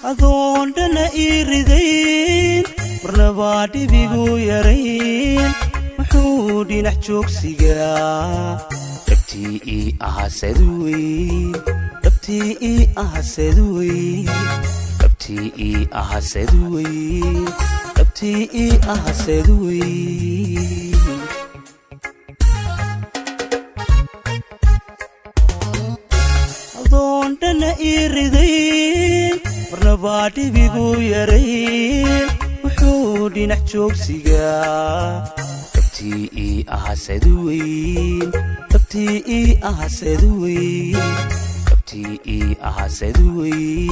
أظن أنا إيردين برنبادي بيجو يرين وحودي نحجوك سجا ربتي أحسدوي ربتي أحسدوي ربتي أحسدوي ربتي أحسدوي أظن أنا إيردين برنبادي بيجو يرين وحودي نحجوك سجا ربتي أحسدوي ربتي أحسدوي ربتي أحسدوي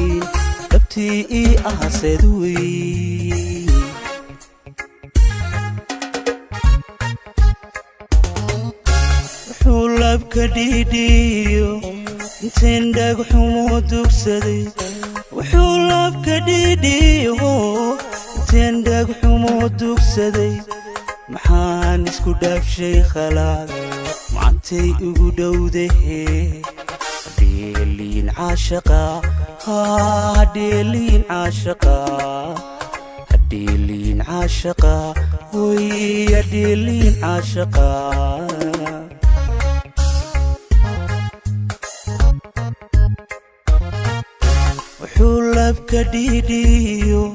ربتي أحسدوي حولب كديديو تندق حمودك سدي وحولب كديديو تندق حمودك سدي محان اسكو داف شي خلاق معنتي اقو دوده هديلين عاشقا هديلين عاشقا هديلين عاشقا وي هديلين عاشقا وحولب كديديو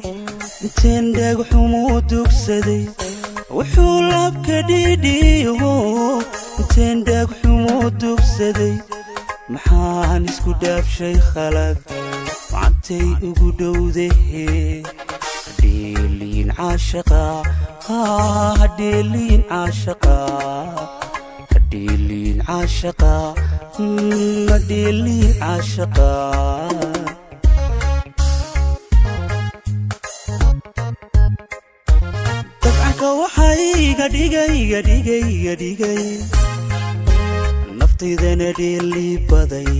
تندق حمودك سدي وحولب كديديو تندق حمودك سدي محان اسكو داف شي خلق معنتي اقو دوده هديلين عاشقا هديلين عاشقا هديلين عاشقا هديلين عاشقا waxay gadigay naftayda dheeli baday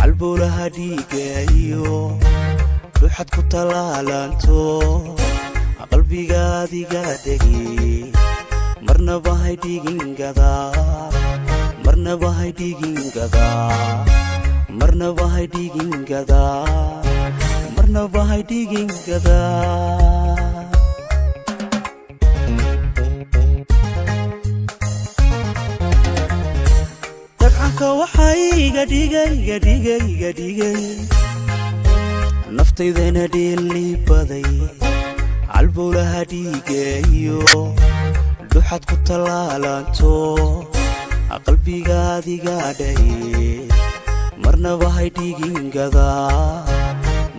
albulaha dhigayo ruuxad ku talaalanto qalbigaadiga degi marnaba hay dhigingada marnaba hay dhigingada marnaba hay dhigingada marnaba hay dhigingada waxay gadigay naftayda dheeli baday albulaha dhigayo ruuxad ku talaalanto qalbigaadiga degi marnaba hay dhigingada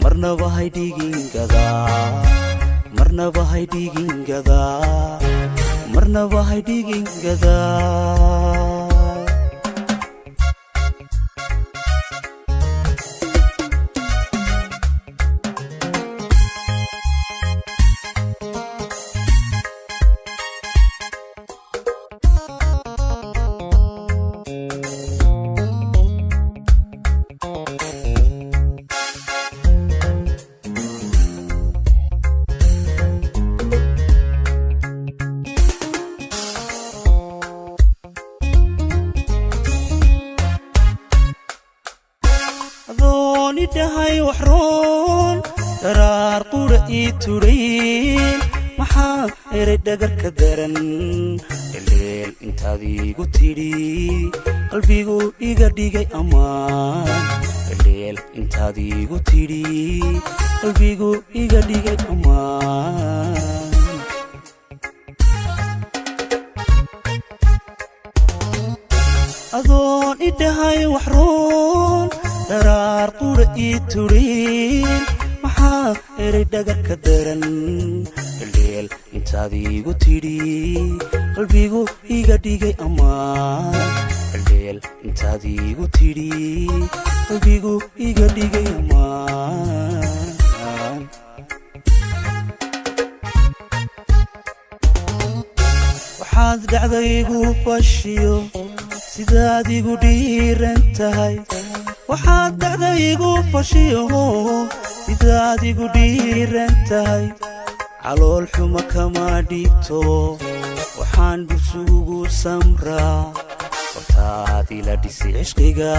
marnaba hay dhigingada marnaba hay dhigingada marnaba hay dhigingada دهي وحرون قرار قرئي ترين محا يريد دقر كدرن الليل انتادي قتيري قلبي قو إيقا ديقاي أمان الليل انتادي قتيري قلبي قو إيقا ديقاي أمان أظن إدهاي وحرون قرار قرئي ترين محا يريد دقر كدرن الليل انتادي قتيري قلبي قو إيقا ديقاي أمان dheel intaad iigu tidhi qalbigu iga dhigay ammaan waxaad dhacdaygu fashiyo sidaad igu dhiiran tahay waxaad dhacdaygu fashiyo sidaad igu dhiiran tahay calool xuma kama dhigto waxaan dhursugu samraa hortaad ila dhisi cishqiga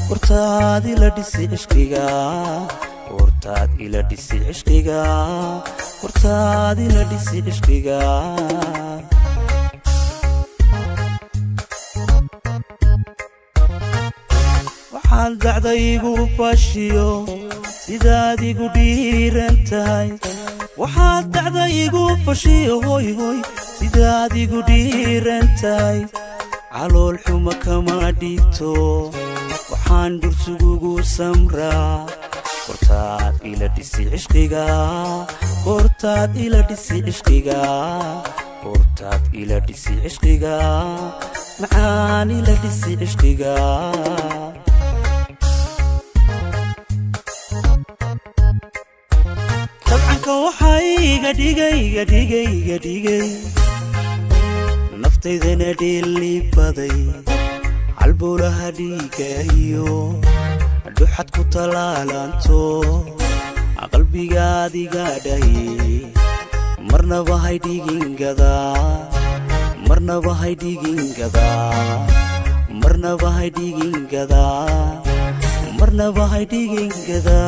hortaad ila dhisi cishqiga hortaad ila dhisi cishqiga hortaad ila dhisi cishqiga waxaad dhacdaygu fashiyo sidaad igu dhiiran tahay waxaad dhacdaygu fashiyo hoy hoy sidaad igu dhiiran tahay calool xuma kama dhigto waxaan dhursugugu samraa hortaad ila dhisi cishqiga hortaad ila dhisi cishqiga hortaad ila dhisi cishqiga macaan ila dhisi cishqiga tabcanka waxaa iga dhigay naftaydana dheelibaday halbowlaha dhiigayo dhuxad ku talaalanto qalbigaad iga dhaye marnaba hay dhigingada marnaba hay dhigingada marnaba hay dhigingada marnaba hay dhigingada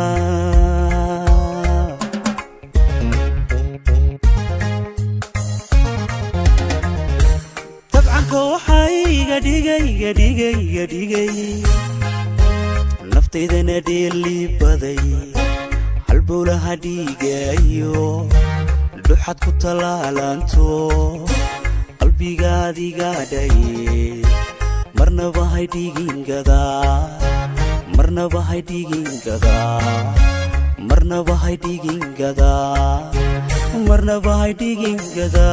waxaa iga dhigay naftaydana dheelibaday halbowlaha dhiigayo dhuxad ku talaalanto qalbigaad iga dhaye marnaba hay dhigingada marnaba hay dhigingada marnaba hay dhigingada marnaba hay dhigingada